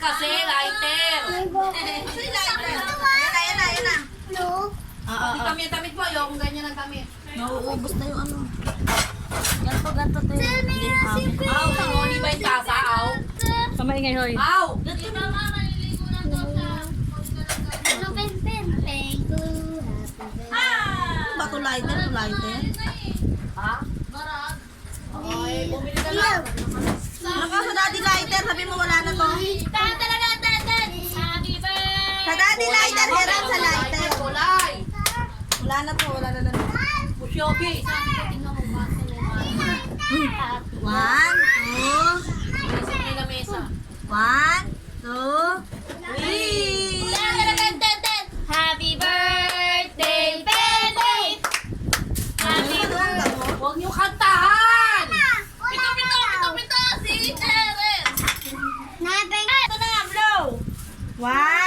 kasi, lighter. Ayan na. Hindi kami ang tamit po. Ayoko ganyan ang tamit. Nauubos na yung ano. Ganto to yun. Aw, tangoli ba yung tasa? Aw. Kamay ngay hoy. Aw. Bato lighter, Ha? Ay, bumili ka lang. Ano ka sa daddy lighter? Sabi mo wala na to. Sa daddy lighter, hirap sa lighter. Kulay. Wala na to, wala na. Pusyobi. 1, 2, Isa nila mesa. 1, 2, 3. Happy birthday, Bebe! Happy birthday! Huwag niyo kantahan! Pito! Si Eren! Ito na nga, blow! 1,